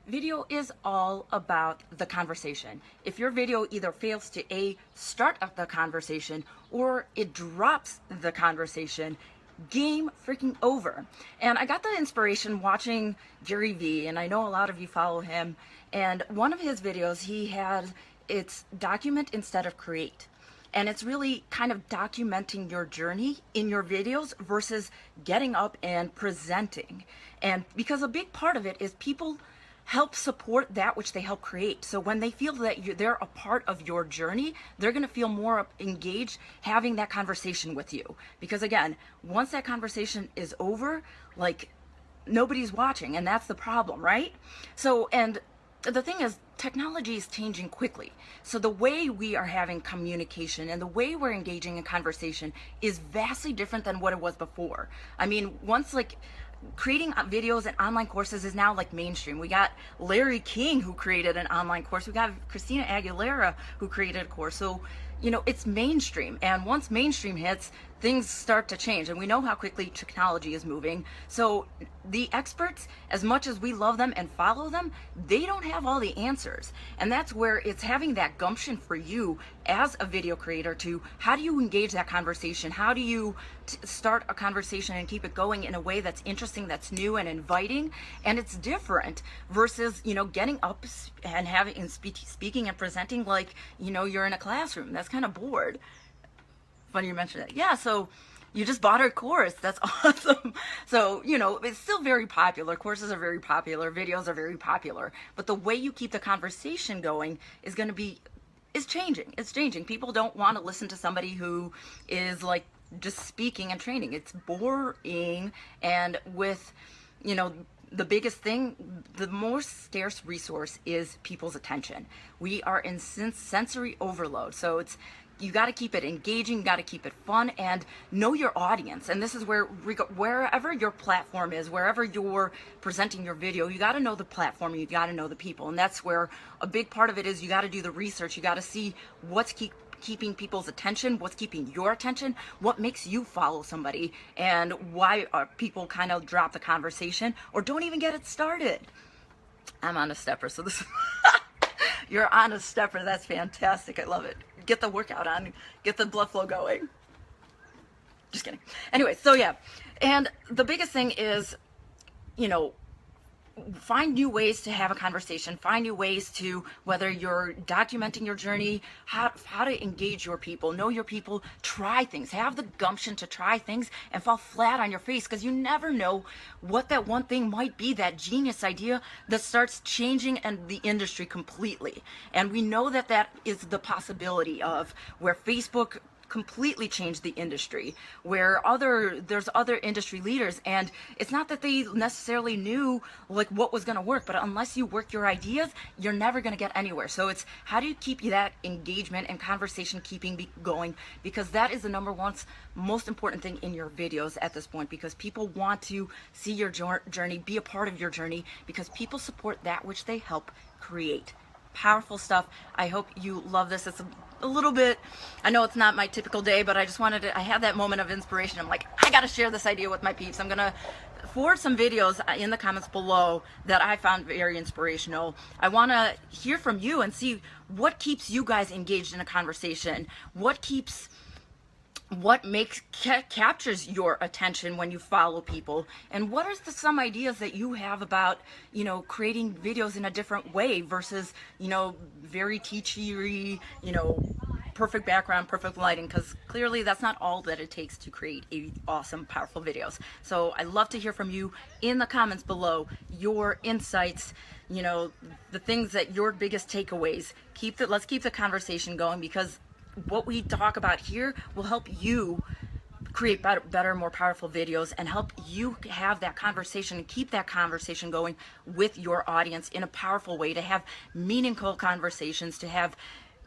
Video is all about the conversation. If your video either fails to A, start up the conversation, or it drops the conversation, game freaking over. And I got the inspiration watching Gary Vee, and I know a lot of you follow him, and one of his videos he had, it's document instead of create. And it's really kind of documenting your journey in your videos versus getting up and presenting. And because a big part of it is people help support that which they help create. So when they feel that they're a part of your journey, they're going to feel more engaged having that conversation with you. Because again, once that conversation is over, like, nobody's watching, and that's the problem, right? So, and the thing is, technology is changing quickly. So the way we are having communication and the way we're engaging in conversation is vastly different than what it was before. I mean, once, like, creating videos and online courses is now like mainstream. We got Larry King who created an online course. We got Christina Aguilera who created a course. So, you know, it's mainstream. And once mainstream hits, things start to change. And we know how quickly technology is moving. So the experts, as much as we love them and follow them, they don't have all the answers. And that's where it's having that gumption for you as a video creator to, how do you engage that conversation? How do you start a conversation and keep it going in a way that's interesting, that's new and inviting, and it's different versus, you know, getting up and having and speaking and presenting like, you know, you're in a classroom. That's kind of bored. Funny you mentioned that. Yeah, so you just bought our course. That's awesome. So, you know, it's still very popular. Courses are very popular. Videos are very popular. But the way you keep the conversation going is going to be, is changing. It's changing. People don't want to listen to somebody who is like just speaking and training. It's boring. And with, you know, the biggest thing, the most scarce resource is people's attention. We are in sensory overload. So it's, you got to keep it engaging, you got to keep it fun, and know your audience. And this is where, wherever your platform is, wherever you're presenting your video, you got to know the platform, you got to know the people. And that's where a big part of it is, you got to do the research, you got to see what's keeping people's attention, what's keeping your attention, what makes you follow somebody, and why people kind of drop the conversation or don't even get it started. I'm on a stepper, so this you're on a stepper. That's fantastic. I love it. Get the workout on, get the blood flow going. Just kidding. Anyway, so yeah. And the biggest thing is, you know, find new ways to have a conversation, find new ways to, whether you're documenting your journey, how to engage your people, know your people, try things, have the gumption to try things and fall flat on your face, because you never know what that one thing might be, that genius idea that starts changing and the industry completely. And we know that that is the possibility of where Facebook completely changed the industry, where there's other industry leaders, and it's not that they necessarily knew like what was going to work, but unless you work your ideas, you're never going to get anywhere. So it's, how do you keep that engagement and conversation keeping going, because that is the number one most important thing in your videos at this point, because people want to see your journey, be a part of your journey, because people support that which they help create. Powerful stuff. I hope you love this. It's a little bit, I know it's not my typical day, but I just wanted to, I had that moment of inspiration. I'm like, I got to share this idea with my peeps. I'm going to forward some videos in the comments below that I found very inspirational. I want to hear from you and see what keeps you guys engaged in a conversation. What captures your attention when you follow people, and what are some ideas that you have about, you know, creating videos in a different way versus, you know, very teachery, you know, perfect background, perfect lighting, because clearly that's not all that it takes to create awesome, powerful videos. So I love to hear from you in the comments below, your insights, you know, the things that your biggest takeaways. Let's keep the conversation going, because what we talk about here will help you create better, more powerful videos, and help you have that conversation and keep that conversation going with your audience in a powerful way, to have meaningful conversations, to have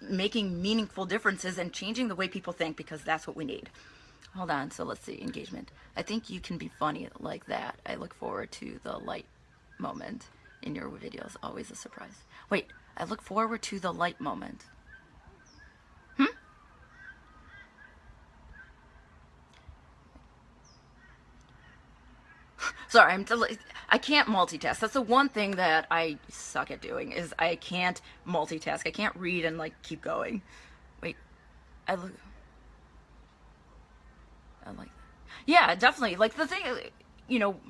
making meaningful differences and changing the way people think, because that's what we need. Hold on, so let's see, engagement. I think you can be funny like that. I look forward to the light moment in your videos. Always a surprise. Wait, I look forward to the light moment. Sorry, I can't multitask. That's the one thing that I suck at doing, is I can't multitask. I can't read and like keep going. Wait, I look. I like that. Yeah, definitely. Like the thing, you know,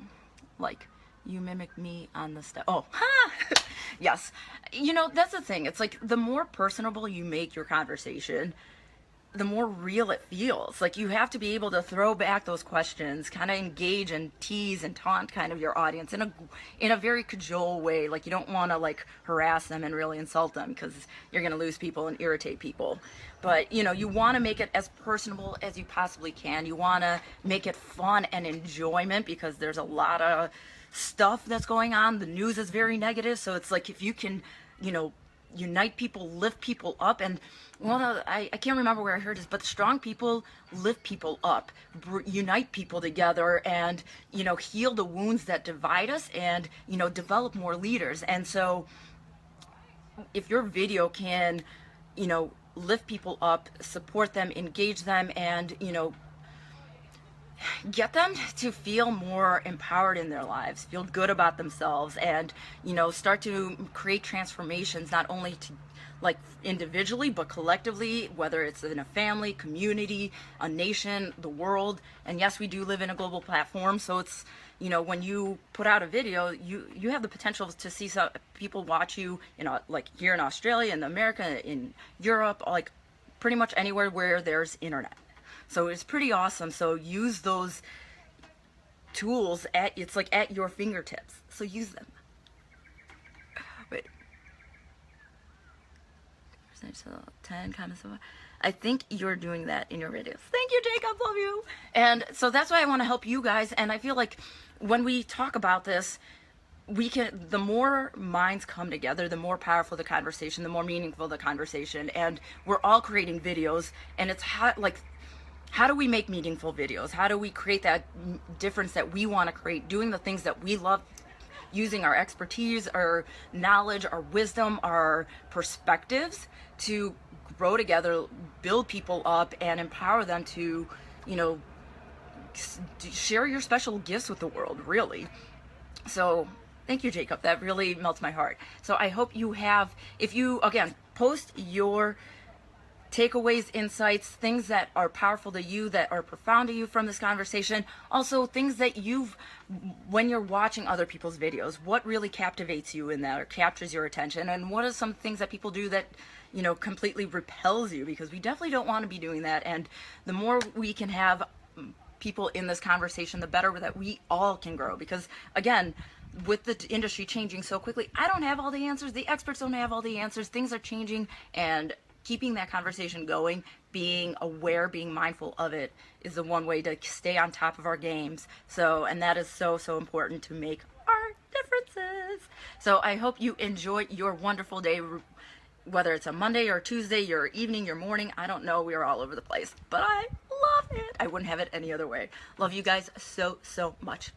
like you mimic me on the stuff. Oh, ha! Yes. You know, that's the thing. It's like the more personable you make your conversation, the more real it feels. Like you have to be able to throw back those questions, kind of engage and tease and taunt kind of your audience in a very cajole way. Like you don't want to like harass them and really insult them, because you're going to lose people and irritate people. But you know, you want to make it as personable as you possibly can. You want to make it fun and enjoyment, because there's a lot of stuff that's going on. The news is very negative, so it's like if you can, you know, unite people, lift people up. And well, I can't remember where I heard this, but strong people lift people up, unite people together, and you know, heal the wounds that divide us, and you know, develop more leaders. And so if your video can, you know, lift people up, support them, engage them, and you know, get them to feel more empowered in their lives, feel good about themselves, and you know, start to create transformations, not only to like individually but collectively, whether it's in a family, community, a nation, the world. And yes, we do live in a global platform, so it's, you know, when you put out a video, you have the potential to see some people watch you, you know, like here in Australia, in America, in Europe, like pretty much anywhere where there's internet. So it's pretty awesome. So use those tools it's like at your fingertips. So use them. Wait. 10 comments. I think you're doing that in your videos. Thank you, Jacob. Love you. And so that's why I want to help you guys. And I feel like when we talk about this, the more minds come together, the more powerful the conversation, the more meaningful the conversation. And we're all creating videos, and it's how do we make meaningful videos? How do we create that difference that we want to create, doing the things that we love, using our expertise, our knowledge, our wisdom, our perspectives to grow together, build people up, and empower them to, you know, share your special gifts with the world, really. So thank you, Jacob. That really melts my heart. So I hope you have, if you, again, post your takeaways, insights, things that are powerful to you, that are profound to you from this conversation. Also, things that when you're watching other people's videos, what really captivates you in that or captures your attention, and what are some things that people do that, you know, completely repels you, because we definitely don't want to be doing that. And the more we can have people in this conversation, the better that we all can grow. Because again, with the industry changing so quickly, I don't have all the answers. The experts don't have all the answers. Things are changing, and keeping that conversation going, being aware, being mindful of it, is the one way to stay on top of our games. So, and that is so, so important to make our differences. So I hope you enjoy your wonderful day, whether it's a Monday or Tuesday, your evening, your morning. I don't know. We are all over the place, but I love it. I wouldn't have it any other way. Love you guys so, so much.